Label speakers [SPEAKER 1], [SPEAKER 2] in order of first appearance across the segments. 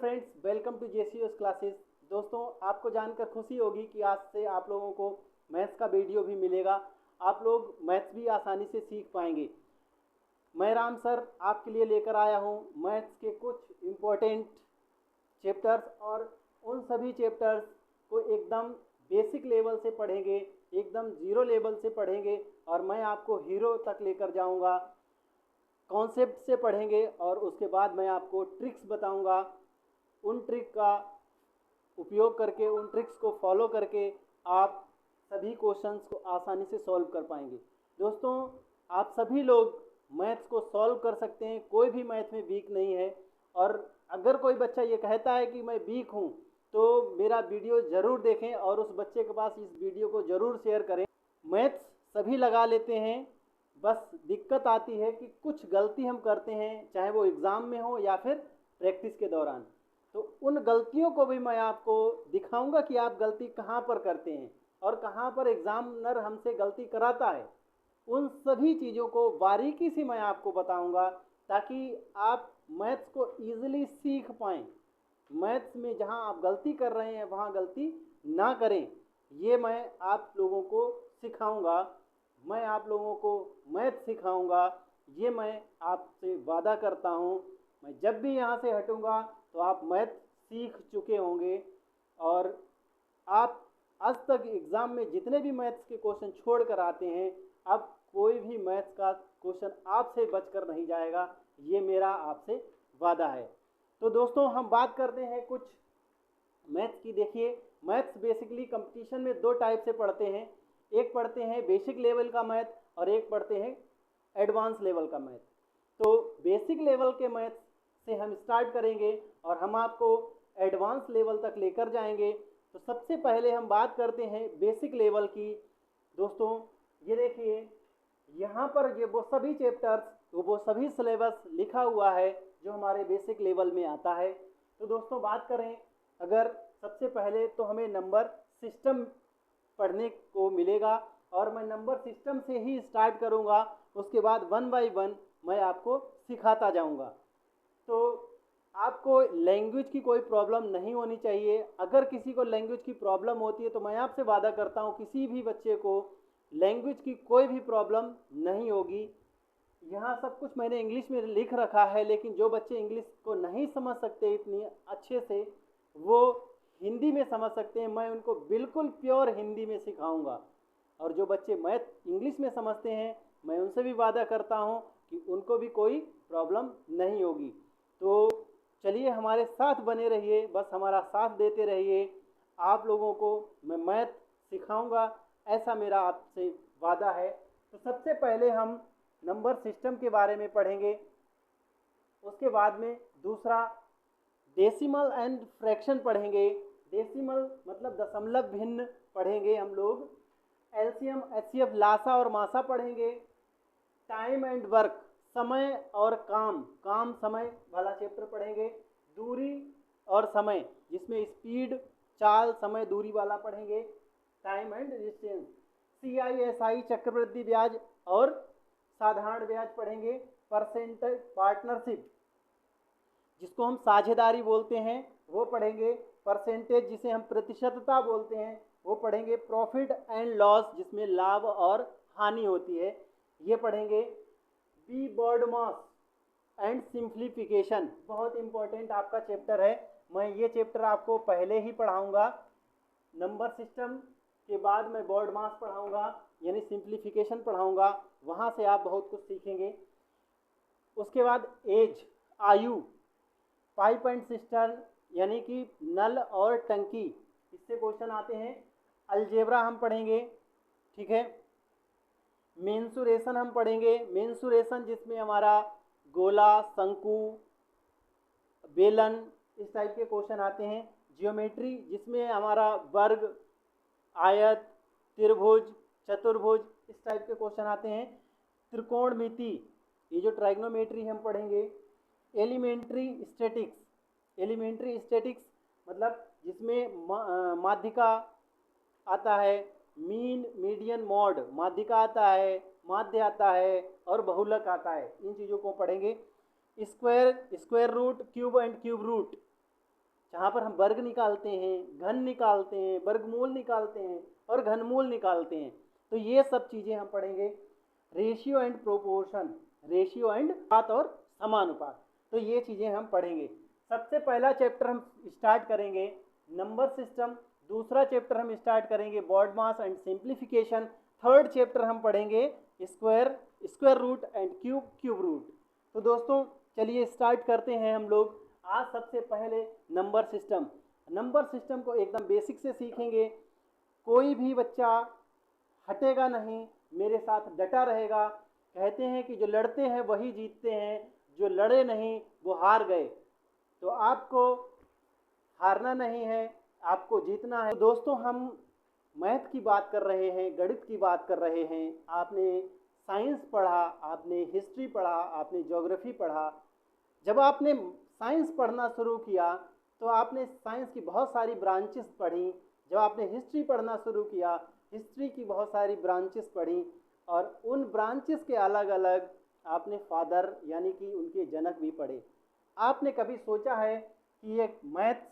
[SPEAKER 1] Friends, welcome to जेसीओस classes. दोस्तों, आपको जानकर खुशी होगी कि आज से आप लोगों को मैथ्स का वीडियो भी मिलेगा। आप लोग मैथ्स भी आसानी से सीख पाएंगे। मैं राम सर आपके लिए लेकर आया हूँ मैथ्स के कुछ इम्पोर्टेंट चैप्टर्स, और उन सभी चैप्टर्स को एकदम बेसिक लेवल से पढ़ेंगे, एकदम ज़ीरो लेवल से पढ़ेंगे, और मैं आपको हीरो तक लेकर जाऊँगा। कॉन्सेप्ट से पढ़ेंगे और उसके बाद मैं आपको ट्रिक्स बताऊंगा। उन ट्रिक का उपयोग करके, उन ट्रिक्स को फॉलो करके आप सभी क्वेश्चंस को आसानी से सॉल्व कर पाएंगे। दोस्तों, आप सभी लोग मैथ्स को सॉल्व कर सकते हैं, कोई भी मैथ में वीक नहीं है। और अगर कोई बच्चा ये कहता है कि मैं वीक हूँ, तो मेरा वीडियो ज़रूर देखें और उस बच्चे के पास इस वीडियो को ज़रूर शेयर करें। मैथ्स सभी लगा लेते हैं, बस दिक्कत आती है कि कुछ गलती हम करते हैं, चाहे वो एग्ज़ाम में हो या फिर प्रैक्टिस के दौरान। तो उन गलतियों को भी मैं आपको दिखाऊंगा कि आप गलती कहाँ पर करते हैं और कहाँ पर एग्ज़ामिनर हमसे गलती कराता है। उन सभी चीज़ों को बारीकी से मैं आपको बताऊंगा ताकि आप मैथ्स को ईजिली सीख पाएँ। मैथ्स में जहाँ आप गलती कर रहे हैं वहाँ गलती ना करें, ये मैं आप लोगों को सिखाऊंगा। मैं आप लोगों को मैथ सिखाऊंगा, ये मैं आपसे वादा करता हूँ। मैं जब भी यहाँ से हटूँगा तो आप मैथ सीख चुके होंगे, और आप आज तक एग्ज़ाम में जितने भी मैथ्स के क्वेश्चन छोड़ कर आते हैं, अब कोई भी मैथ्स का क्वेश्चन आपसे बचकर नहीं जाएगा, ये मेरा आपसे वादा है। तो दोस्तों, हम बात करते हैं कुछ मैथ्स की। देखिए, मैथ्स बेसिकली कंपटीशन में दो टाइप से पढ़ते हैं। एक पढ़ते हैं बेसिक लेवल का मैथ और एक पढ़ते हैं एडवांस लेवल का मैथ। तो बेसिक लेवल के मैथ्स से हम स्टार्ट करेंगे और हम आपको एडवांस लेवल तक लेकर जाएंगे। तो सबसे पहले हम बात करते हैं बेसिक लेवल की। दोस्तों, ये देखिए, यहाँ पर ये वो सभी चैप्टर्स, वो सभी सिलेबस लिखा हुआ है जो हमारे बेसिक लेवल में आता है। तो दोस्तों, बात करें अगर, सबसे पहले तो हमें नंबर सिस्टम पढ़ने को मिलेगा, और मैं नंबर सिस्टम से ही स्टार्ट करूंगा। उसके बाद वन बाय वन मैं आपको सिखाता जाऊंगा। तो आपको लैंग्वेज की कोई प्रॉब्लम नहीं होनी चाहिए। अगर किसी को लैंग्वेज की प्रॉब्लम होती है तो मैं आपसे वादा करता हूँ किसी भी बच्चे को लैंग्वेज की कोई भी प्रॉब्लम नहीं होगी। यहाँ सब कुछ मैंने इंग्लिश में लिख रखा है, लेकिन जो बच्चे इंग्लिश को नहीं समझ सकते इतनी अच्छे से, वो हिंदी में समझ सकते हैं। मैं उनको बिल्कुल प्योर हिंदी में सिखाऊंगा। और जो बच्चे मैथ इंग्लिश में समझते हैं, मैं उनसे भी वादा करता हूँ कि उनको भी कोई प्रॉब्लम नहीं होगी। तो चलिए, हमारे साथ बने रहिए, बस हमारा साथ देते रहिए। आप लोगों को मैं मैथ सिखाऊंगा, ऐसा मेरा आपसे वादा है। तो सबसे पहले हम नंबर सिस्टम के बारे में पढ़ेंगे। उसके बाद में दूसरा डेसिमल एंड फ्रैक्शन पढ़ेंगे। डेसिमल मतलब दशमलव भिन्न पढ़ेंगे हम लोग। एलसीएम, एचसीएफ, लासा और मासा पढ़ेंगे। टाइम एंड वर्क, समय और काम, काम समय वाला चैप्टर पढ़ेंगे। दूरी और समय, जिसमें स्पीड, चाल, समय, दूरी वाला पढ़ेंगे। टाइम एंड डिस्टेंस, CISI, चक्रवृद्धि ब्याज और साधारण ब्याज पढ़ेंगे। परसेंटेज, पार्टनरशिप जिसको हम साझेदारी बोलते हैं, वो पढ़ेंगे। परसेंटेज, जिसे हम प्रतिशतता बोलते हैं, वो पढ़ेंगे। प्रॉफिट एंड लॉस, जिसमें लाभ और हानि होती है, ये पढ़ेंगे। BODMAS and simplification, बहुत इंपॉर्टेंट आपका चैप्टर है। मैं ये चैप्टर आपको पहले ही पढ़ाऊंगा। नंबर सिस्टम के बाद मैं बर्ड मास पढ़ाऊंगा, यानी सिंप्लीफिकेशन पढ़ाऊंगा। वहाँ से आप बहुत कुछ सीखेंगे। उसके बाद एज, आयु, पाइप एंड सिस्टर्न, यानी कि नल और टंकी, इससे क्वेश्चन आते हैं। अलजेब्रा हम पढ़ेंगे, ठीक है। मेंसुरेशन हम पढ़ेंगे। मेंसुरेशन जिसमें हमारा गोला, शंकु, बेलन, इस टाइप के क्वेश्चन आते हैं। जियोमेट्री, जिसमें हमारा वर्ग, आयत, त्रिभुज, चतुर्भुज, इस टाइप के क्वेश्चन आते हैं। त्रिकोणमिति, ये जो ट्राइग्नोमेट्री हम पढ़ेंगे। एलिमेंट्री स्टैटिक्स, एलिमेंट्री स्टैटिक्स मतलब जिसमें माध्यिका आता है, मीन, मीडियन, मॉड, माध्यिका आता है, माध्य आता है और बहुलक आता है। इन चीज़ों को पढ़ेंगे। Square, square root, cube and cube root, जहाँ पर हम वर्ग निकालते हैं, घन निकालते हैं, वर्गमूल निकालते हैं और घनमूल निकालते हैं। तो ये सब चीज़ें हम पढ़ेंगे। Ratio and proportion, ratio and अनुपात और समानुपात, तो ये चीज़ें हम पढ़ेंगे। सबसे पहला चैप्टर हम स्टार्ट करेंगे नंबर सिस्टम, दूसरा चैप्टर हम स्टार्ट करेंगे BODMAS and simplification, third chapter हम पढ़ेंगे square, square root and cube, cube root. तो दोस्तों चलिए स्टार्ट करते हैं हम लोग। आज सबसे पहले नंबर सिस्टम, नंबर सिस्टम को एकदम बेसिक से सीखेंगे। कोई भी बच्चा हटेगा नहीं, मेरे साथ डटा रहेगा। कहते हैं कि जो लड़ते हैं वही जीतते हैं, जो लड़े नहीं वो हार गए। तो आपको हारना नहीं है, आपको जीतना है। तो दोस्तों हम मैथ की बात कर रहे हैं, गणित की बात कर रहे हैं। आपने साइंस पढ़ा, आपने हिस्ट्री पढ़ा, आपने ज्योग्राफी पढ़ा। जब आपने साइंस पढ़ना शुरू किया तो आपने साइंस की बहुत सारी ब्रांचेस पढ़ी। जब आपने हिस्ट्री पढ़ना शुरू किया, हिस्ट्री की बहुत सारी ब्रांचेस पढ़ी, और उन ब्रांचेस के अलग अलग आपने फादर यानी कि उनके जनक भी पढ़े। आपने कभी सोचा है कि ये मैथ्स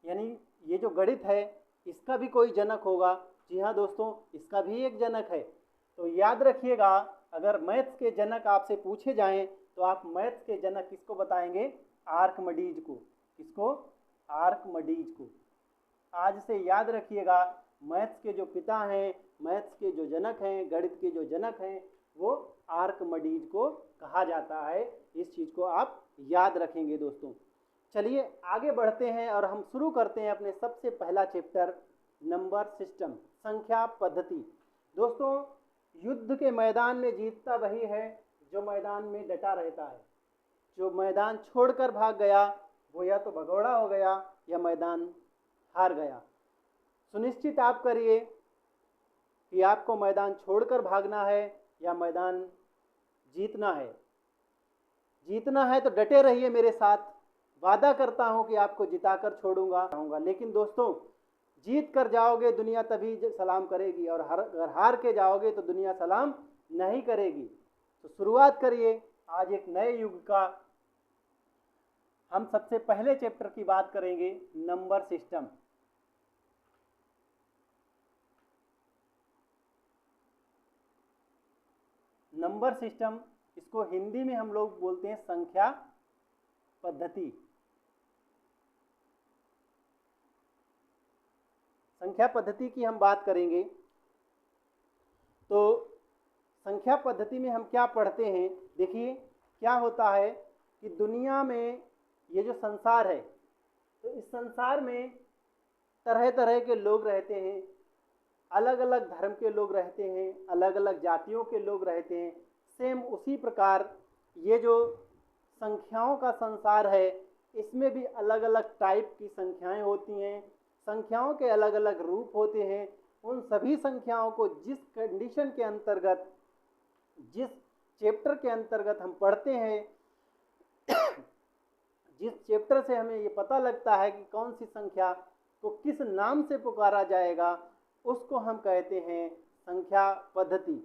[SPEAKER 1] यानी ये जो गणित है इसका भी कोई जनक होगा? जी हाँ दोस्तों, इसका भी एक जनक है। तो याद रखिएगा, अगर मैथ्स के जनक आपसे पूछे जाएं तो आप मैथ्स के जनक किसको बताएंगे? आर्किमिडीज को। किसको? आर्किमिडीज को। आज से याद रखिएगा, मैथ्स के जो पिता हैं, मैथ्स के जो जनक हैं, गणित के जो जनक हैं, वो आर्किमिडीज को कहा जाता है। इस चीज़ को आप याद रखेंगे दोस्तों। चलिए आगे बढ़ते हैं और हम शुरू करते हैं अपने सबसे पहला चैप्टर, नंबर सिस्टम, संख्या पद्धति। दोस्तों युद्ध के मैदान में जीतता वही है जो मैदान में डटा रहता है। जो मैदान छोड़कर भाग गया वो या तो भगोड़ा हो गया या मैदान हार गया। सुनिश्चित आप करिए कि आपको मैदान छोड़कर भागना है या मैदान जीतना है। जीतना है तो डटे रहिए मेरे साथ। वादा करता हूं कि आपको जिताकर छोड़ूंगा। लेकिन दोस्तों जीत कर जाओगे दुनिया तभी सलाम करेगी, और अगर हार के जाओगे तो दुनिया सलाम नहीं करेगी। तो शुरुआत करिए आज एक नए युग का। हम सबसे पहले चैप्टर की बात करेंगे नंबर सिस्टम। नंबर सिस्टम, इसको हिंदी में हम लोग बोलते हैं संख्या पद्धति। संख्या पद्धति की हम बात करेंगे तो संख्या पद्धति में हम क्या पढ़ते हैं? देखिए क्या होता है कि दुनिया में ये जो संसार है, तो इस संसार में तरह तरह के लोग रहते हैं, अलग अलग धर्म के लोग रहते हैं, अलग अलग जातियों के लोग रहते हैं। सेम उसी प्रकार ये जो संख्याओं का संसार है, इसमें भी अलग अलग टाइप की संख्याएं होती हैं। संख्याओं के अलग अलग रूप होते हैं। उन सभी संख्याओं को जिस कंडीशन के अंतर्गत, जिस चैप्टर के अंतर्गत हम पढ़ते हैं, जिस चैप्टर से हमें ये पता लगता है कि कौन सी संख्या को किस नाम से पुकारा जाएगा, उसको हम कहते हैं संख्या पद्धति।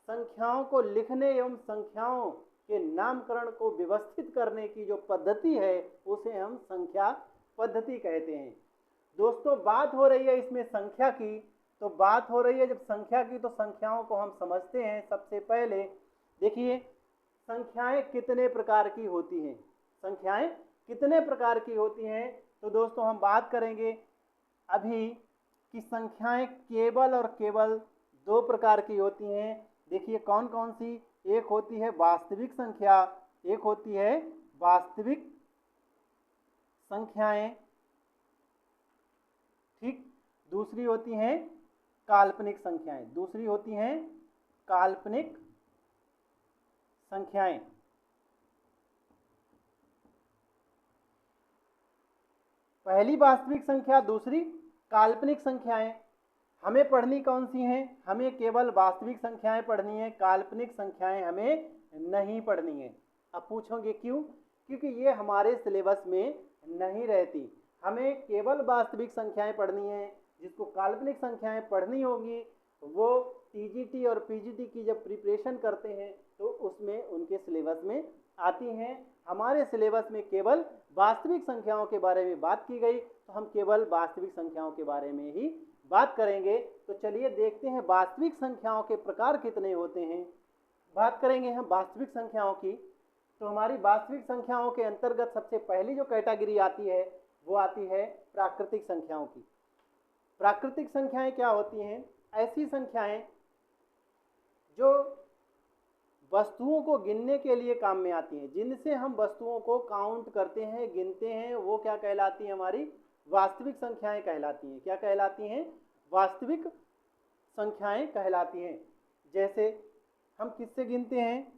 [SPEAKER 1] संख्याओं को लिखने एवं संख्याओं के नामकरण को व्यवस्थित करने की जो पद्धति है उसे हम संख्या पद्धति कहते हैं। दोस्तों बात हो रही है इसमें संख्या की, तो बात हो रही है जब संख्या की तो संख्याओं को हम समझते हैं। सबसे पहले देखिए संख्याएं कितने प्रकार की होती हैं। संख्याएं कितने प्रकार की होती हैं? तो दोस्तों हम बात करेंगे अभी कि संख्याएं केवल और केवल दो प्रकार की होती हैं। देखिए कौन कौन सी? एक होती है वास्तविक संख्या, एक होती है वास्तविक संख्याएं, ठीक। दूसरी होती हैं काल्पनिक संख्याएं, दूसरी होती हैं काल्पनिक संख्याएं। पहली वास्तविक संख्या, दूसरी काल्पनिक संख्याएं। हमें पढ़नी कौन सी हैं? हमें केवल वास्तविक संख्याएं पढ़नी है, काल्पनिक संख्याएं हमें नहीं पढ़नी है। अब पूछोगे क्यों? क्योंकि ये हमारे सिलेबस में नहीं रहती। हमें केवल वास्तविक संख्याएं पढ़नी है। जिसको काल्पनिक संख्याएं पढ़नी होगी वो टीजीटी और पीजीटी की जब प्रिपरेशन करते हैं तो उसमें उनके सिलेबस में आती हैं। हमारे सिलेबस में केवल वास्तविक संख्याओं के बारे में बात की गई, तो हम केवल वास्तविक संख्याओं के बारे में ही बात करेंगे। तो चलिए देखते हैं वास्तविक संख्याओं के प्रकार कितने होते हैं। बात करेंगे हम वास्तविक संख्याओं की, तो हमारी वास्तविक संख्याओं के अंतर्गत सबसे पहली जो कैटेगरी आती है वो आती है प्राकृतिक संख्याओं की। प्राकृतिक संख्याएं क्या होती हैं? ऐसी संख्याएं जो वस्तुओं को गिनने के लिए काम में आती हैं, जिनसे हम वस्तुओं को काउंट करते हैं, गिनते हैं, वो क्या कहलाती हैं? हमारी वास्तविक संख्याएं कहलाती हैं। क्या कहलाती हैं? वास्तविक संख्याएं कहलाती हैं। जैसे हम किससे गिनते हैं?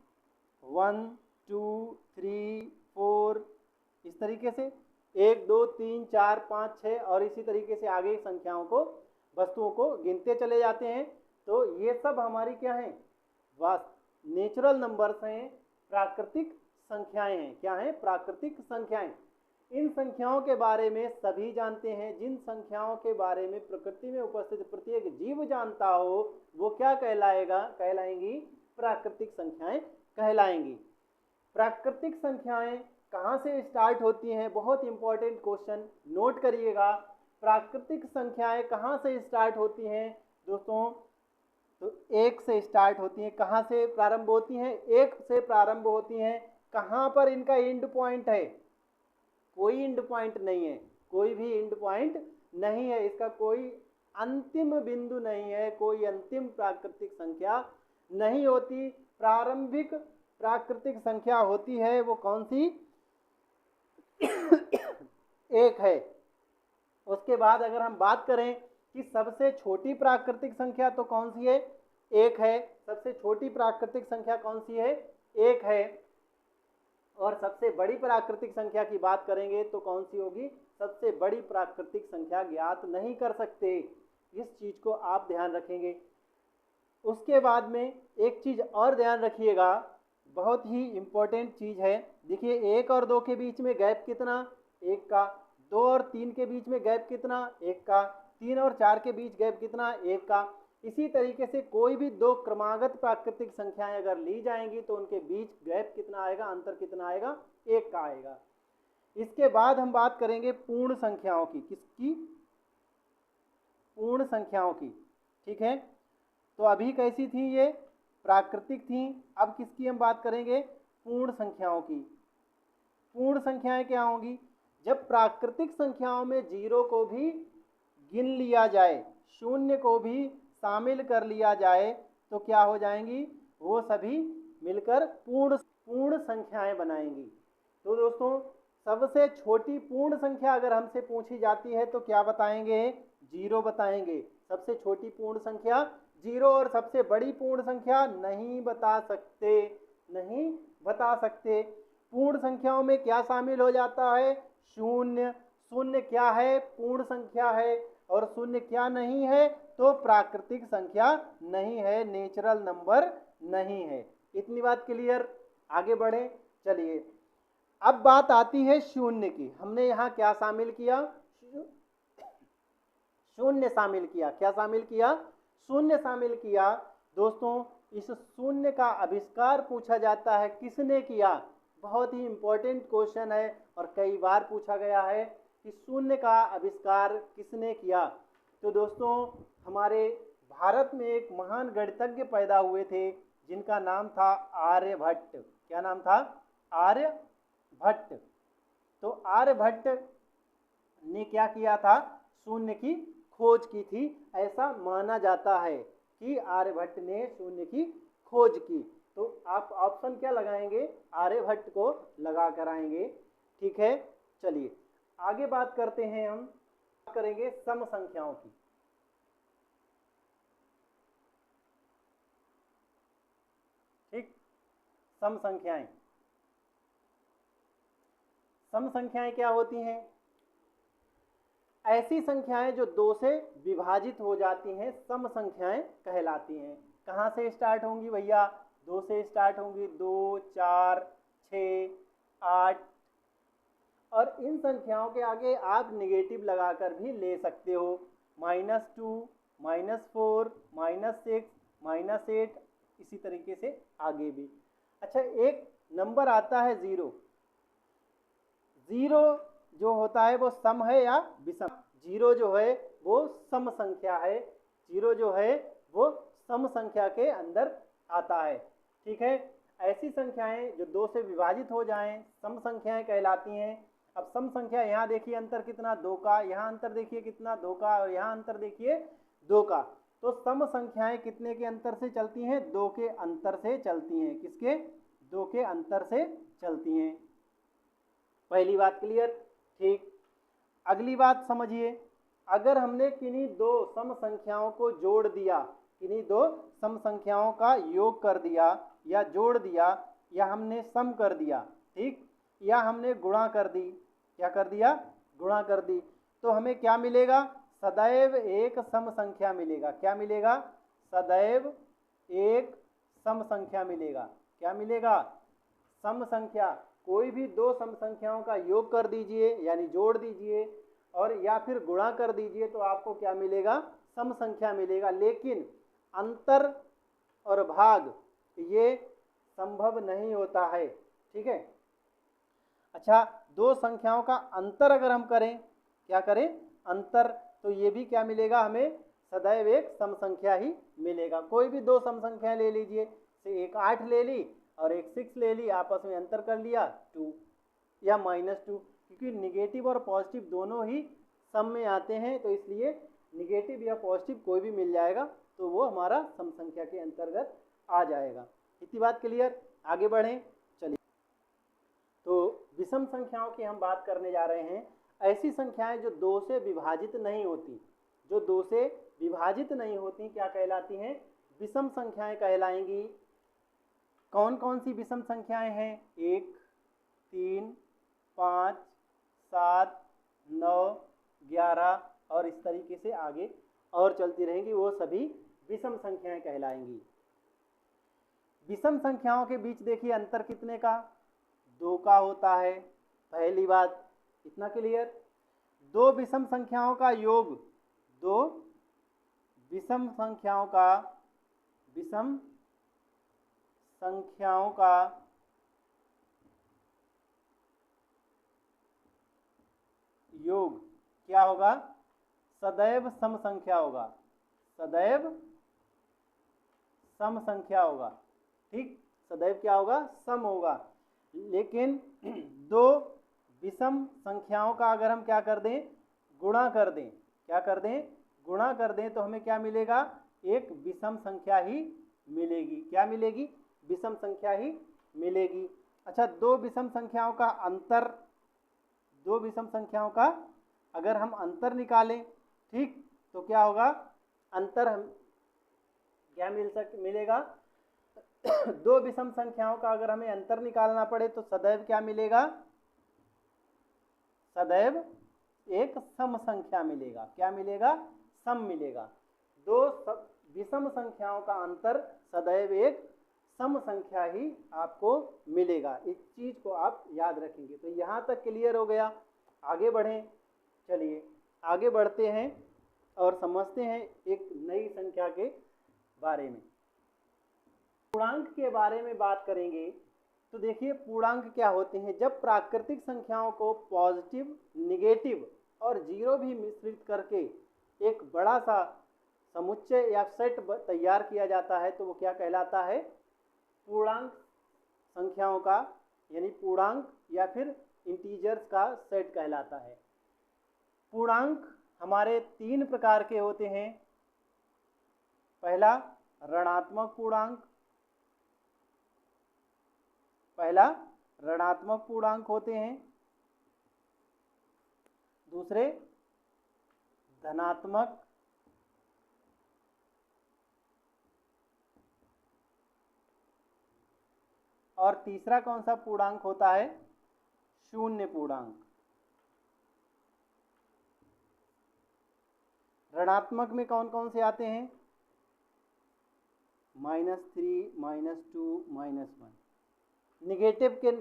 [SPEAKER 1] 1 2 3 4, इस तरीके से 1 2 3 4 5 6 और इसी तरीके से आगे संख्याओं को, वस्तुओं को गिनते चले जाते हैं। तो ये सब हमारी क्या है? नेचुरल नंबर्स हैं, प्राकृतिक संख्याएं हैं। क्या हैं? प्राकृतिक संख्याएं। इन संख्याओं के बारे में सभी जानते हैं। जिन संख्याओं के बारे में प्रकृति में उपस्थित प्रत्येक जीव जानता हो वो क्या कहलाएगा? कहलाएंगी प्राकृतिक संख्याएं कहलाएंगी। प्राकृतिक संख्याएं कहाँ से स्टार्ट होती हैं? बहुत इंपॉर्टेंट क्वेश्चन, नोट करिएगा। प्राकृतिक संख्याएं कहाँ से स्टार्ट होती हैं दोस्तों? तो 1 से स्टार्ट होती हैं। कहाँ से प्रारंभ होती हैं? 1 से प्रारंभ होती हैं। कहाँ पर इनका एंड पॉइंट है? कोई एंड पॉइंट नहीं है, कोई भी एंड पॉइंट नहीं है, इसका कोई अंतिम बिंदु नहीं है, कोई अंतिम प्राकृतिक संख्या नहीं होती। प्रारंभिक प्राकृतिक संख्या होती है वो कौन सी? 1 है। उसके बाद अगर हम बात करें कि सबसे छोटी प्राकृतिक संख्या तो कौन सी है? 1 है। सबसे छोटी प्राकृतिक संख्या कौन सी है? 1 है। और सबसे बड़ी प्राकृतिक संख्या की बात करेंगे तो कौन सी होगी? सबसे बड़ी प्राकृतिक संख्या ज्ञात नहीं कर सकते। इस चीज को आप ध्यान रखेंगे। उसके बाद में एक चीज और ध्यान रखिएगा, बहुत ही इंपॉर्टेंट चीज है। देखिए 1 और 2 के बीच में गैप कितना? 1 का। 2 और 3 के बीच में गैप कितना? 1 का। 3 और 4 के बीच गैप कितना? 1 का। इसी तरीके से कोई भी 2 क्रमागत प्राकृतिक संख्याएं अगर ली जाएंगी तो उनके बीच गैप कितना आएगा? अंतर कितना आएगा? 1 का आएगा। इसके बाद हम बात करेंगे पूर्ण संख्याओं की। किसकी? पूर्ण संख्याओं की। ठीक है, तो अभी कैसी थी ये? प्राकृतिक थी। अब किसकी हम बात करेंगे? पूर्ण संख्याओं की। पूर्ण संख्याएं क्या होंगी? जब प्राकृतिक संख्याओं में 0 को भी गिन लिया जाए, 0 को भी शामिल कर लिया जाए तो क्या हो जाएंगी? वो सभी मिलकर पूर्ण संख्याएं बनाएंगी। तो दोस्तों सबसे छोटी पूर्ण संख्या अगर हमसे पूछी जाती है तो क्या बताएंगे? 0 बताएंगे। सबसे छोटी पूर्ण संख्या 0 और सबसे बड़ी पूर्ण संख्या नहीं बता सकते, नहीं बता सकते। पूर्ण संख्याओं में क्या शामिल हो जाता है? 0। 0 क्या है? पूर्ण संख्या है। और 0 क्या नहीं है? तो प्राकृतिक संख्या नहीं है, नेचुरल नंबर नहीं है। इतनी बात क्लियर? आगे बढ़े। चलिए अब बात आती है 0 की। हमने यहाँ क्या शामिल किया? 0 शामिल किया। क्या शामिल किया? 0 शामिल किया। दोस्तों इस 0 का आविष्कार पूछा जाता है किसने किया? बहुत ही इंपॉर्टेंट क्वेश्चन है और कई बार पूछा गया है कि 0 का आविष्कार किसने किया। तो दोस्तों हमारे भारत में एक महान गणितज्ञ पैदा हुए थे जिनका नाम था आर्यभट्ट। क्या नाम था? आर्यभट्ट। तो आर्यभट्ट ने क्या किया था? 0 की खोज की थी। ऐसा माना जाता है कि आर्यभट्ट ने 0 की खोज की। तो आप ऑप्शन क्या लगाएंगे? आर्यभट्ट को लगा कर आएंगे। ठीक है, चलिए आगे बात करते हैं। हम बात करेंगे सम संख्याओं की। ठीक, सम संख्याएं। सम संख्याएं क्या होती हैं? ऐसी संख्याएं जो 2 से विभाजित हो जाती हैं सम संख्याएं कहलाती हैं। कहाँ से स्टार्ट होंगी भैया? 2 से स्टार्ट होंगी। 2 4 6 8। और इन संख्याओं के आगे आप नेगेटिव लगाकर भी ले सकते हो। -2 -4, -6, -8, इसी तरीके से आगे भी। अच्छा, एक नंबर आता है 0। 0 जो होता है वो सम है या विषम? 0 जो है वो सम संख्या है। 0 जो है वो सम संख्या के अंदर आता है। ठीक है, ऐसी संख्याएं जो 2 से विभाजित हो जाएं सम संख्याएं कहलाती हैं। अब सम संख्या, यहाँ देखिए अंतर कितना, 2 का, यहाँ अंतर देखिए कितना, 2 का, और यहाँ अंतर देखिए 2 का। तो सम संख्याएं कितने के अंतर से चलती हैं? 2 के अंतर से चलती हैं। किसके? 2 के अंतर से चलती हैं। पहली बात क्लियर? ठीक। अगली बात समझिए, अगर हमने किन्हीं 2 सम संख्याओं को जोड़ दिया, किन्हीं 2 सम संख्याओं का योग कर दिया या जोड़ दिया, या हमने सम कर दिया, ठीक, या हमने गुणा कर दी, क्या कर दिया? गुणा कर दी, तो हमें क्या मिलेगा? सदैव एक सम संख्या मिलेगा। क्या मिलेगा? सदैव एक सम संख्या मिलेगा। क्या मिलेगा? सम संख्या। कोई भी 2 सम संख्याओं का योग कर दीजिए यानी जोड़ दीजिए, और या फिर गुणा कर दीजिए, तो आपको क्या मिलेगा? सम संख्या मिलेगा। लेकिन अंतर और भाग ये संभव नहीं होता है। ठीक है। अच्छा, 2 संख्याओं का अंतर अगर हम करें, क्या करें? अंतर, तो ये भी क्या मिलेगा हमें? सदैव एक सम संख्या ही मिलेगा। कोई भी 2 सम संख्याएं ले लीजिए, से एक 8 ले ली और एक 6 ले ली, आपस में अंतर कर लिया 2 या -2, क्योंकि निगेटिव और पॉजिटिव दोनों ही सम में आते हैं, तो इसलिए निगेटिव या पॉजिटिव कोई भी मिल जाएगा तो वो हमारा सम संख्या के अंतर्गत आ जाएगा। इतनी बात क्लियर? आगे बढ़ें, चलिए। तो विषम संख्याओं की हम बात करने जा रहे हैं। ऐसी संख्याएं जो 2 से विभाजित नहीं होती, जो 2 से विभाजित नहीं होती, क्या कहलाती हैं? विषम संख्याएं कहलाएंगी। कौन कौन सी विषम संख्याएं हैं? 1, 3, 5, 7, 9, 11 और इस तरीके से आगे और चलती रहेंगी, वो सभी विषम संख्याएं कहलाएंगी। विषम संख्याओं के बीच देखिए अंतर कितने का? 2 का होता है। पहली बात, इतना क्लियर? 2 विषम संख्याओं का योग, 2 विषम संख्याओं का योग क्या होगा? सदैव सम संख्या होगा। सदैव सम संख्या होगा। ठीक, सदैव क्या होगा? सम होगा। लेकिन 2 विषम संख्याओं का अगर हम क्या कर दें? गुणा कर दें। क्या कर दें? गुणा कर दें, तो हमें क्या मिलेगा? एक विषम संख्या ही मिलेगी। क्या मिलेगी? विषम संख्या ही मिलेगी। अच्छा, 2 विषम संख्याओं का अंतर, 2 विषम संख्याओं का अगर हम अंतर निकालें, ठीक, तो क्या होगा? अंतर हम क्या मिलेगा? 2 विषम संख्याओं का अगर हमें अंतर निकालना पड़े तो सदैव क्या मिलेगा? सदैव एक सम संख्या मिलेगा। क्या मिलेगा? सम मिलेगा। 2 विषम संख्याओं का अंतर सदैव एक सम संख्या ही आपको मिलेगा। इस चीज को आप याद रखेंगे। तो यहाँ तक क्लियर हो गया। आगे बढ़ें, चलिए आगे बढ़ते हैं और समझते हैं एक नई संख्या के बारे में। पूर्णांक के बारे में बात करेंगे तो देखिए पूर्णांक क्या होते हैं। जब प्राकृतिक संख्याओं को पॉजिटिव, निगेटिव और 0 भी मिश्रित करके एक बड़ा सा समुच्चय या सेट तैयार किया जाता है तो वो क्या कहलाता है? पूर्णांक संख्याओं का, यानी पूर्णांक या फिर इंटीजर्स का सेट कहलाता है। पूर्णांक हमारे 3 प्रकार के होते हैं। पहला ऋणात्मक पूर्णांक होते हैं। दूसरे धनात्मक और तीसरा कौन सा पूर्णांक होता है? शून्य पूर्णांक। ऋणात्मक में कौन कौन से आते हैं? -3, -2, -1। निगेटिव के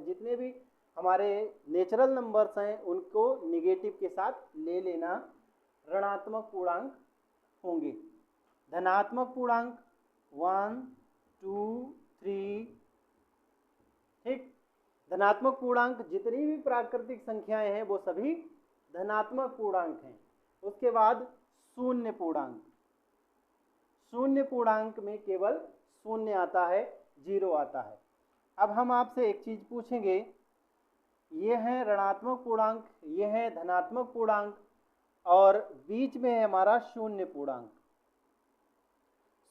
[SPEAKER 1] जितने भी हमारे नेचुरल नंबर्स हैं उनको निगेटिव के साथ ले लेना ऋणात्मक पूर्णांक होंगे। धनात्मक पूर्णांक 1 2 3, ठीक। धनात्मक पूर्णांक जितनी भी प्राकृतिक संख्याएं हैं वो सभी धनात्मक पूर्णांक हैं। उसके बाद शून्य पूर्णांक, शून्य पूर्णांक में केवल शून्य आता है, जीरो आता है। अब हम आपसे एक चीज पूछेंगे, ये है ऋणात्मक पूर्णांक, ये है धनात्मक पूर्णांक और बीच में है हमारा शून्य पूर्णांक।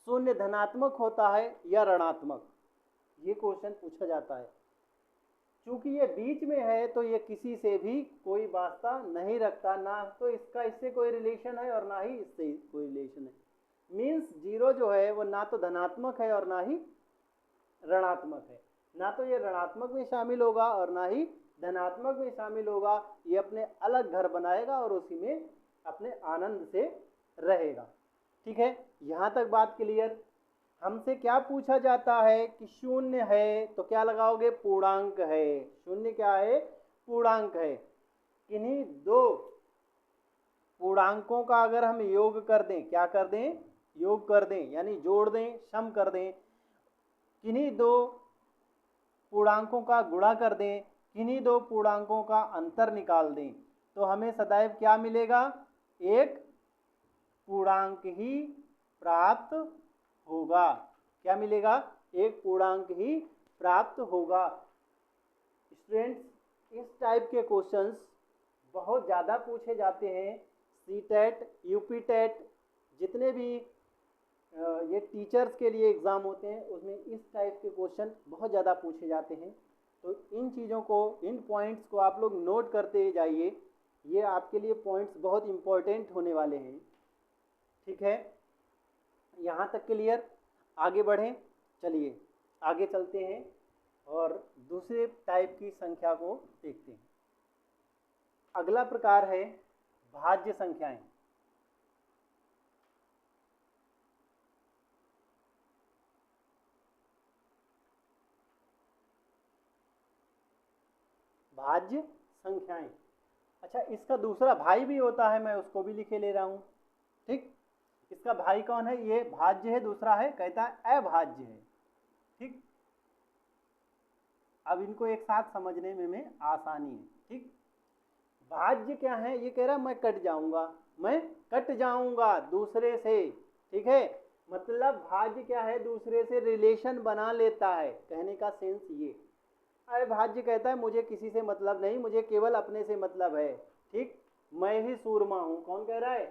[SPEAKER 1] शून्य धनात्मक होता है या ऋणात्मक, ये क्वेश्चन पूछा जाता है। क्योंकि ये बीच में है तो ये किसी से भी कोई वास्ता नहीं रखता, ना तो इसका इससे कोई रिलेशन है और ना ही इससे कोई रिलेशन है। मीन्स जीरो जो है वो ना तो धनात्मक है और ना ही ऋणात्मक है, ना तो ये ऋणात्मक में शामिल होगा और ना ही धनात्मक में शामिल होगा। ये अपने अलग घर बनाएगा और उसी में अपने आनंद से रहेगा। ठीक है, यहाँ तक बात क्लियर। हमसे क्या पूछा जाता है कि शून्य है तो क्या लगाओगे, पूर्णांक है। शून्य क्या है, पूर्णांक है। किन्हीं दो पूर्णांकों का अगर हम योग कर दें, क्या कर दें, योग कर दें यानी जोड़ दें, सम कर दें, किन्हीं दो पूर्णांकों का गुणा कर दें, किन्हीं दो पूर्णांकों का अंतर निकाल दें, तो हमें सदैव क्या मिलेगा, एक पूर्णांक ही प्राप्त होगा। क्या मिलेगा, एक पूर्णांक ही प्राप्त होगा। स्टूडेंट्स, इस टाइप के क्वेश्चंस बहुत ज़्यादा पूछे जाते हैं। सीटेट, यूपीटेट, जितने भी ये टीचर्स के लिए एग्ज़ाम होते हैं उसमें इस टाइप के क्वेश्चन बहुत ज़्यादा पूछे जाते हैं। तो इन चीज़ों को, इन पॉइंट्स को आप लोग नोट करते जाइए, ये आपके लिए पॉइंट्स बहुत इम्पोर्टेंट होने वाले हैं। ठीक है, यहाँ तक क्लियर। आगे बढ़ें, चलिए आगे चलते हैं और दूसरे टाइप की संख्या को देखते हैं। अगला प्रकार है भाज्य संख्याएं। भाज्य संख्याएं, अच्छा इसका दूसरा भाई भी होता है, मैं उसको भी लिखे ले रहा हूं। ठीक, इसका भाई कौन है, ये भाज्य है, दूसरा है कहता है अभाज्य है। ठीक, अब इनको एक साथ समझने में आसानी है। ठीक, भाज्य क्या है, ये कह रहा मैं कट जाऊंगा, मैं कट जाऊंगा दूसरे से। ठीक है, मतलब भाज्य क्या है, दूसरे से रिलेशन बना लेता है, कहने का सेंस ये। अभाज्य कहता है मुझे किसी से मतलब नहीं, मुझे केवल अपने से मतलब है। ठीक, मैं ही सूरमा हूं, कौन कह रहा है,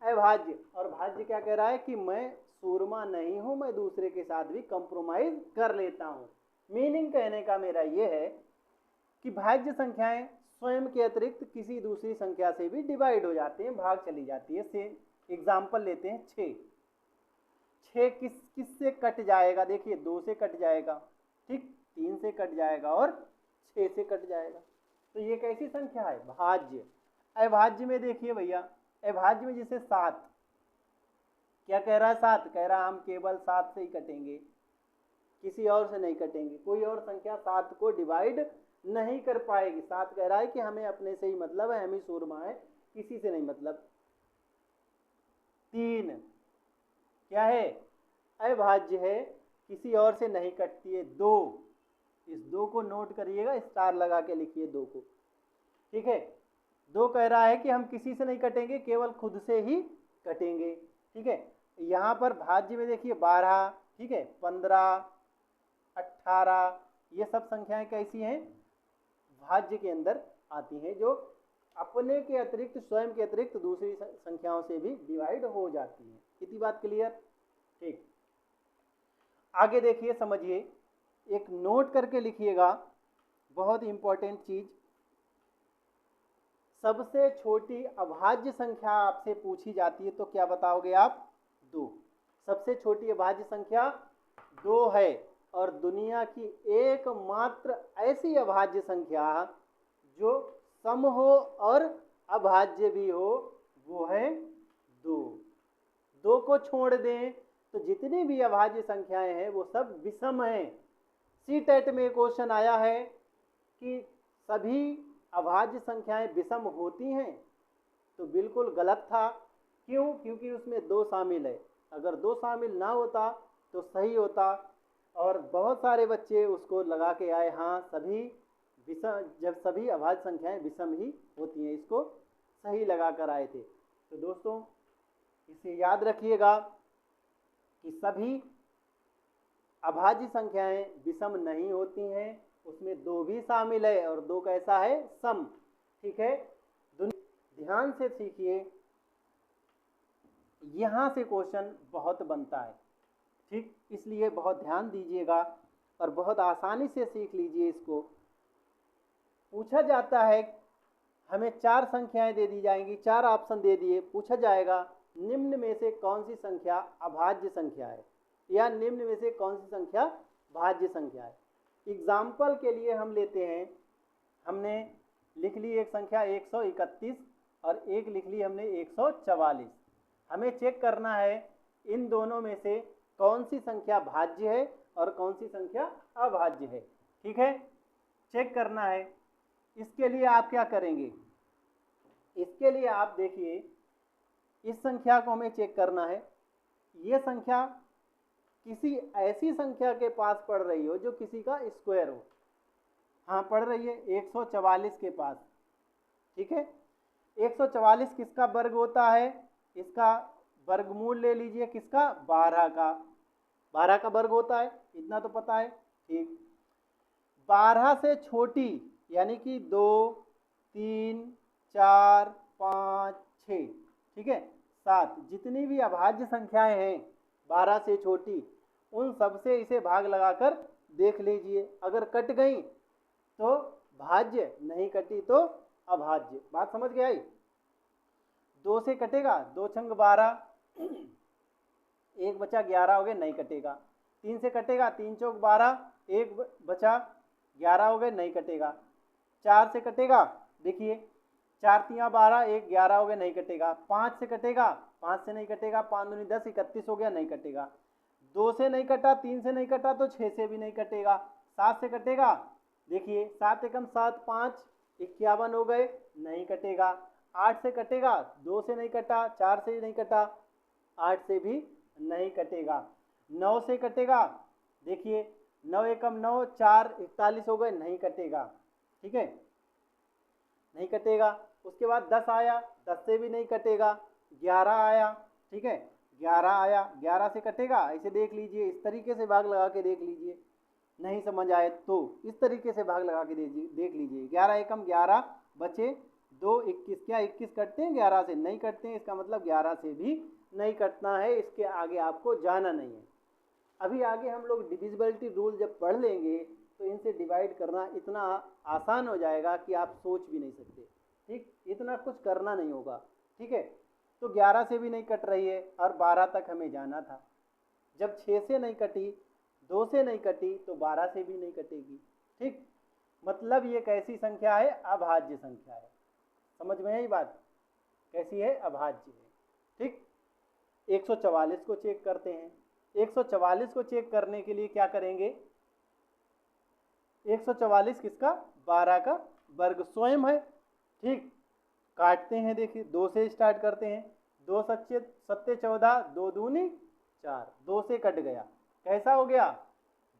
[SPEAKER 1] अभाज्य। और भाज्य क्या कह रहा है कि मैं सूरमा नहीं हूं, मैं दूसरे के साथ भी कंप्रोमाइज कर लेता हूं। मीनिंग कहने का मेरा ये है कि भाज्य संख्याएं स्वयं के अतिरिक्त किसी दूसरी संख्या से भी डिवाइड हो जाती हैं, भाग चली जाती है। से एग्जाम्पल लेते हैं 6। 6 किस से कट जाएगा, देखिए 2 से कट जाएगा, ठीक, 3 से कट जाएगा और 6 से कट जाएगा। तो ये कैसी संख्या है, भाज्य। अभाज्य में देखिए भैया, अभाज्य में जैसे 7, क्या कह रहा है, 7 कह रहा है हम केवल 7 से ही कटेंगे, किसी और से नहीं कटेंगे। कोई और संख्या 7 को डिवाइड नहीं कर पाएगी। 7 कह रहा है कि हमें अपने से ही मतलब है, हम ही सूरमा है, किसी से नहीं मतलब। 3 क्या है, अभाज्य है, किसी और से नहीं कटती है। 2, इस 2 को नोट करिएगा, स्टार लगा के लिखिए 2 को। ठीक है, 2 कह रहा है कि हम किसी से नहीं कटेंगे, केवल खुद से ही कटेंगे। ठीक है, यहाँ पर भाज्य में देखिए 12, ठीक है, 15, 18, ये सब संख्याएं कैसी हैं, भाज्य के अंदर आती हैं, जो अपने के अतिरिक्त, स्वयं के अतिरिक्त दूसरी संख्याओं से भी डिवाइड हो जाती हैं। इतनी बात क्लियर। ठीक, आगे देखिए, समझिए, एक नोट करके लिखिएगा, बहुत इंपॉर्टेंट चीज। सबसे छोटी अभाज्य संख्या आपसे पूछी जाती है तो क्या बताओगे आप, 2। सबसे छोटी अभाज्य संख्या 2 है और दुनिया की एकमात्र ऐसी अभाज्य संख्या जो सम हो और अभाज्य भी हो, वो है 2। 2 को छोड़ दें तो जितनी भी अभाज्य संख्याएं हैं वो सब विषम हैं। सीटेट में क्वेश्चन आया है कि सभी अभाज्य संख्याएं विषम होती हैं, तो बिल्कुल गलत था, क्यों? क्योंकि उसमें 2 शामिल है। अगर 2 शामिल ना होता तो सही होता, और बहुत सारे बच्चे उसको लगा के आए, हाँ सभी विषम, जब सभी अभाज्य संख्याएं विषम ही होती हैं, इसको सही लगा कर आए थे। तो दोस्तों इसे याद रखिएगा कि सभी अभाज्य संख्याएं विषम नहीं होती हैं, उसमें 2 भी शामिल है, और 2 कैसा है? सम। ठीक है, ध्यान से सीखिए, यहाँ से क्वेश्चन बहुत बनता है। ठीक, इसलिए बहुत ध्यान दीजिएगा और बहुत आसानी से सीख लीजिए इसको। पूछा जाता है, हमें 4 संख्याएं दे दी जाएंगी, 4 ऑप्शन दे दिए, पूछा जाएगा निम्न में से कौन सी संख्या अभाज्य संख्या है, या निम्न में से कौन सी संख्या भाज्य संख्या है। एग्जाम्पल के लिए हम लेते हैं, हमने लिख ली एक संख्या 131 और एक लिख ली हमने 144। हमें चेक करना है इन दोनों में से कौन सी संख्या भाज्य है और कौन सी संख्या अभाज्य है। ठीक है, चेक करना है। इसके लिए आप क्या करेंगे? इसके लिए आप देखिए, इस संख्या को हमें चेक करना है। ये संख्या किसी ऐसी संख्या के पास पड़ रही हो जो किसी का स्क्वायर हो। हाँ, पड़ रही है 144 के पास। ठीक है, 144 किसका वर्ग होता है? इसका वर्गमूल ले लीजिए, किसका? 12 का। 12 का वर्ग होता है, इतना तो पता है। ठीक, 12 से छोटी यानी कि 2, 3, 4, 5, 6, ठीक है, 7, जितनी भी अभाज्य संख्याएं हैं 12 से छोटी, उन सब से इसे भाग लगाकर देख लीजिए। अगर कट गई तो भाज्य, नहीं कटी तो अभाज्य। बात समझ गए आई? 2 से कटेगा, 2 छंग 12, 1 बचा 11 हो गए, नहीं कटेगा। 3 से कटेगा, 3 चौक 12, 1 बचा 11 हो गए, नहीं कटेगा। 4 से कटेगा, देखिए 4 तियाँ 12, 1 11 हो गया, नहीं कटेगा। 5 से कटेगा, 5 से नहीं कटेगा, 5 दूनी 10, 31 हो गया, नहीं कटेगा। 2 से नहीं कटा, 3 से नहीं कटा तो 6 से भी नहीं कटेगा। 7 से कटेगा, देखिए 7 एकम 7, 5 51 हो गए, नहीं कटेगा। 8 से कटेगा, 2 से नहीं कटा, 4 से नहीं कटा, 8 से भी नहीं कटेगा। 9 से कटेगा, देखिए 9 एकम 9, 4 41 हो गए, नहीं कटेगा। ठीक है, नहीं कटेगा। उसके बाद 10 आया, 10 से भी नहीं कटेगा। 11 आया, ठीक है, 11 आया, 11 से कटेगा, ऐसे देख लीजिए, इस तरीके से भाग लगा के देख लीजिए। नहीं समझ आए तो इस तरीके से भाग लगा के देख लीजिए। 11 एकम 11 बचे 2, 21। क्या 21 कटते हैं 11 से? नहीं कटते हैं, इसका मतलब 11 से भी नहीं कटना है। इसके आगे आपको जाना नहीं है। अभी आगे हम लोग डिविजिबिलिटी रूल जब पढ़ लेंगे तो इनसे डिवाइड करना इतना आसान हो जाएगा कि आप सोच भी नहीं सकते। ठीक, इतना कुछ करना नहीं होगा। ठीक है, तो 11 से भी नहीं कट रही है और 12 तक हमें जाना था। जब 6 से नहीं कटी, 2 से नहीं कटी, तो 12 से भी नहीं कटेगी। ठीक, मतलब ये कैसी संख्या है? अभाज्य संख्या है। समझ में आई बात? कैसी है? अभाज्य है। ठीक, 144 को चेक करते हैं। 144 को चेक करने के लिए क्या करेंगे? 144 किसका? 12 का वर्ग स्वयं है। ठीक, काटते हैं, देखिए 2 से स्टार्ट करते हैं। 2 सच्चे 14, 2 दूनी 4, 2 से कट गया, कैसा हो गया?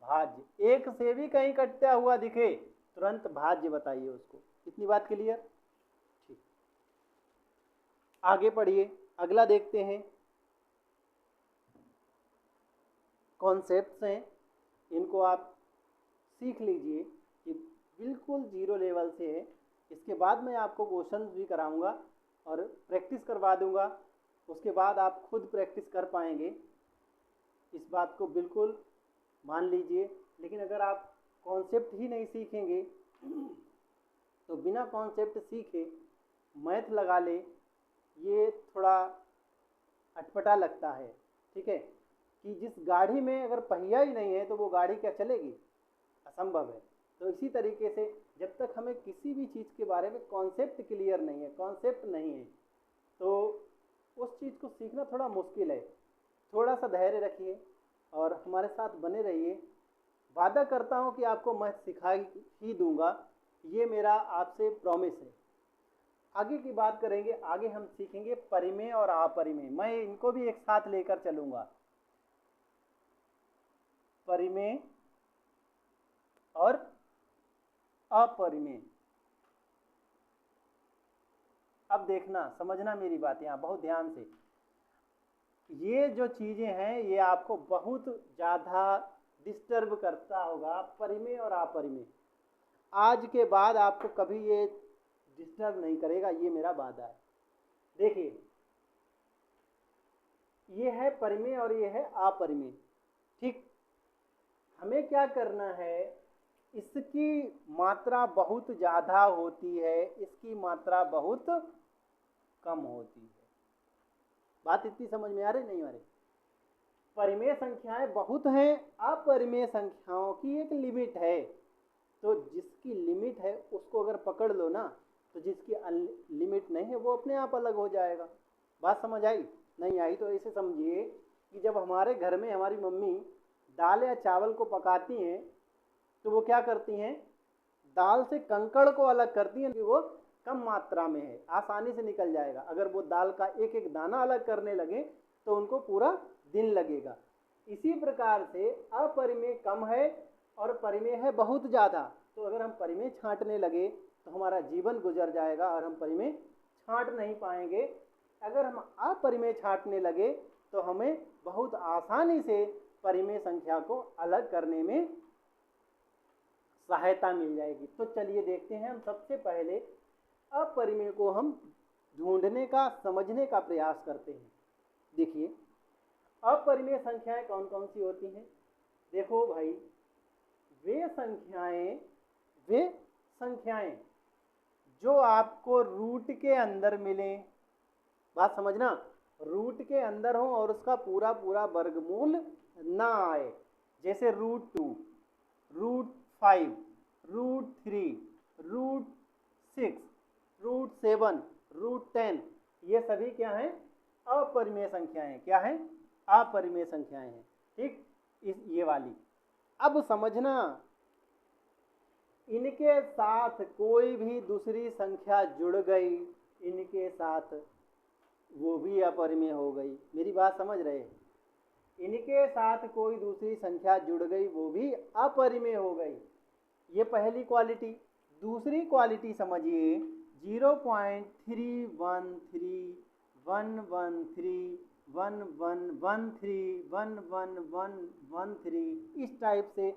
[SPEAKER 1] भाज्य। 1 से भी कहीं कटता हुआ दिखे तुरंत भाज्य बताइए उसको। इतनी बात क्लियर? ठीक, आगे पढ़िए, अगला देखते हैं। कॉन्सेप्ट्स हैं, इनको आप सीख लीजिए कि बिल्कुल जीरो लेवल से है। इसके बाद मैं आपको क्वेश्चंस भी कराऊंगा और प्रैक्टिस करवा दूंगा, उसके बाद आप खुद प्रैक्टिस कर पाएंगे। इस बात को बिल्कुल मान लीजिए। लेकिन अगर आप कॉन्सेप्ट ही नहीं सीखेंगे तो बिना कॉन्सेप्ट सीखे मैथ लगा ले, ये थोड़ा अटपटा लगता है। ठीक है, कि जिस गाड़ी में अगर पहिया ही नहीं है तो वो गाड़ी क्या चलेगी? असंभव है। तो इसी तरीके से जब तक हमें किसी भी चीज़ के बारे में कॉन्सेप्ट क्लियर नहीं है, कॉन्सेप्ट नहीं है, तो उस चीज़ को सीखना थोड़ा मुश्किल है। थोड़ा सा धैर्य रखिए और हमारे साथ बने रहिए। वादा करता हूँ कि आपको मैं सिखा ही दूंगा, ये मेरा आपसे प्रॉमिस है। आगे की बात करेंगे, आगे हम सीखेंगे परिमेय और अपरिमेय। मैं इनको भी एक साथ लेकर चलूंगा, परिमेय और अपरिमेय। अब देखना, समझना मेरी बात यहाँ बहुत ध्यान से। ये जो चीजें हैं ये आपको बहुत ज्यादा डिस्टर्ब करता होगा, परिमेय और अपरिमेय। आज के बाद आपको कभी ये डिस्टर्ब नहीं करेगा, ये मेरा वादा है। देखिए, ये है परिमेय और ये है अपरिमेय, ठीक। हमें क्या करना है, इसकी मात्रा बहुत ज़्यादा होती है, इसकी मात्रा बहुत कम होती है। बात इतनी समझ में आ रही नहीं आ रही? परिमेय संख्याएं बहुत हैं, अपरिमेय संख्याओं की एक लिमिट है। तो जिसकी लिमिट है उसको अगर पकड़ लो ना, तो जिसकी लिमिट नहीं है वो अपने आप अलग हो जाएगा। बात समझ आई? नहीं आई तो ऐसे समझिए कि जब हमारे घर में हमारी मम्मी दाल या चावल को पकाती हैं तो वो क्या करती हैं, दाल से कंकड़ को अलग करती हैं कि वो कम मात्रा में है, आसानी से निकल जाएगा। अगर वो दाल का एक एक दाना अलग करने लगे तो उनको पूरा दिन लगेगा। इसी प्रकार से अपरिमेय कम है और परिमेय है बहुत ज़्यादा। तो अगर हम परिमेय छांटने लगे तो हमारा जीवन गुजर जाएगा और हम परिमेय छांट नहीं पाएंगे। अगर हम अपरिमेय छांटने लगे तो हमें बहुत आसानी से परिमेय संख्या को अलग करने में सहायता मिल जाएगी। तो चलिए देखते हैं, हम सबसे पहले अपरिमेय को हम ढूंढने का, समझने का प्रयास करते हैं। देखिए, अपरिमेय संख्याएं कौन कौन सी होती हैं? देखो भाई, वे संख्याएं जो आपको रूट के अंदर मिले। बात समझना, रूट के अंदर हो और उसका पूरा पूरा वर्गमूल ना आए। जैसे √2, √5, √3, √6, √7, √10, ये सभी क्या हैं? अपरिमेय संख्याएं। क्या हैं? अपरिमेय संख्याएं हैं, ठीक। ये वाली अब समझना, इनके साथ कोई भी दूसरी संख्या जुड़ गई, इनके साथ वो भी अपरिमेय हो गई। मेरी बात समझ रहे? इनके साथ कोई दूसरी संख्या जुड़ गई, वो भी अपरिमेय हो गई। ये पहली क्वालिटी। दूसरी क्वालिटी समझिए, 0.313111311131113 इस टाइप से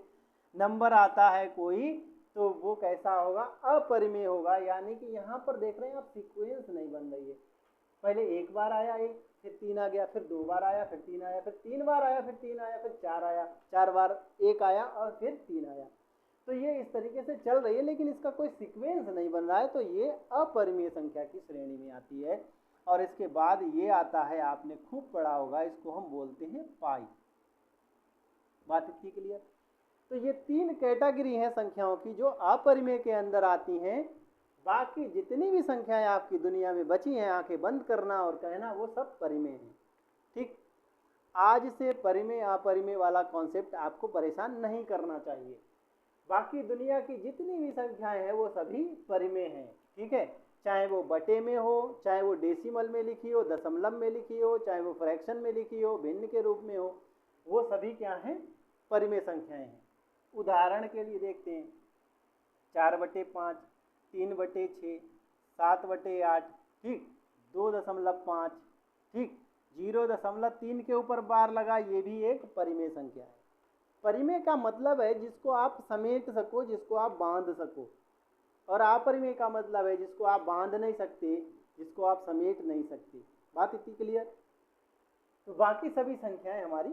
[SPEAKER 1] नंबर आता है कोई, तो वो कैसा होगा? अपरिमेय होगा। यानी कि यहाँ पर देख रहे हैं आप, सीक्वेंस नहीं बन रही है। पहले एक बार आया एक, फिर 3 आ गया, फिर 2 बार आया, फिर 3 आया, फिर 3 बार आया, फिर 3 आया, फिर 4 आया, 4 बार एक आया और फिर 3 आया। तो ये इस तरीके से चल रही है, लेकिन इसका कोई सीक्वेंस नहीं बन रहा है, तो ये अपरिमेय संख्या की श्रेणी में आती है। और इसके बाद ये आता है, आपने खूब पढ़ा होगा, इसको हम बोलते हैं पाई। बात इतनी क्लियर? तो ये 3 कैटेगरी हैं संख्याओं की जो अपरिमेय के अंदर आती हैं। बाकी जितनी भी संख्याएं आपकी दुनिया में बची हैं, आंखें बंद करना और कहना वो सब परिमेय हैं, ठीक। आज से परिमेय अपरिमेय वाला कॉन्सेप्ट आपको परेशान नहीं करना चाहिए। बाकी दुनिया की जितनी भी संख्याएं हैं वो सभी परिमेय हैं, ठीक है। चाहे वो बटे में हो, चाहे वो डेसिमल में लिखी हो, दशमलव में लिखी हो, चाहे वो फ्रैक्शन में लिखी हो, भिन्न के रूप में हो, वो सभी क्या हैं? परिमेय संख्याएं हैं। उदाहरण के लिए देखते हैं, 4/5, 3/6, 7/8, ठीक, 2.5, ठीक, 0.3 के ऊपर बार लगा, ये भी एक परिमेय संख्या है। परिमेय का मतलब है जिसको आप समेट सको, जिसको आप बांध सको। और अपरिमेय का मतलब है जिसको आप बांध नहीं सकते, जिसको आप समेट नहीं सकते। बात इतनी क्लियर? तो बाकी सभी संख्याएं हमारी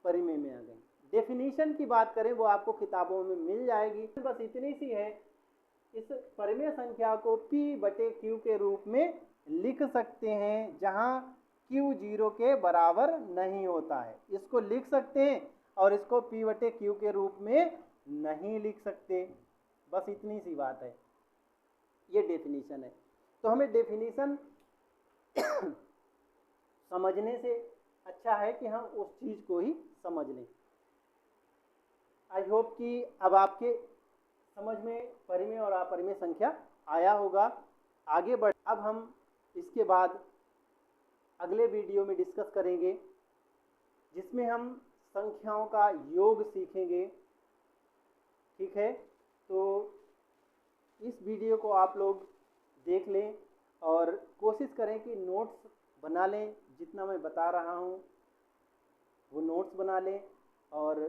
[SPEAKER 1] परिमेय में आ गई। डेफिनेशन की बात करें वो आपको किताबों में मिल जाएगी, बस इतनी सी है। इस परिमेय संख्या को P/Q के रूप में लिख सकते हैं, जहां Q 0 के बराबर नहीं होता है। इसको लिख सकते हैं और इसको P/Q के रूप में नहीं लिख सकते। बस इतनी सी बात है, ये डेफिनेशन है। तो हमें डेफिनेशन समझने से अच्छा है कि हम उस चीज़ को ही समझ लें। आई होप कि अब आपके समझ में परिमेय और अपरिमेय संख्या आया होगा। आगे बढ़, अब हम इसके बाद अगले वीडियो में डिस्कस करेंगे, जिसमें हम संख्याओं का योग सीखेंगे। ठीक है, तो इस वीडियो को आप लोग देख लें और कोशिश करें कि नोट्स बना लें, जितना मैं बता रहा हूँ वो नोट्स बना लें और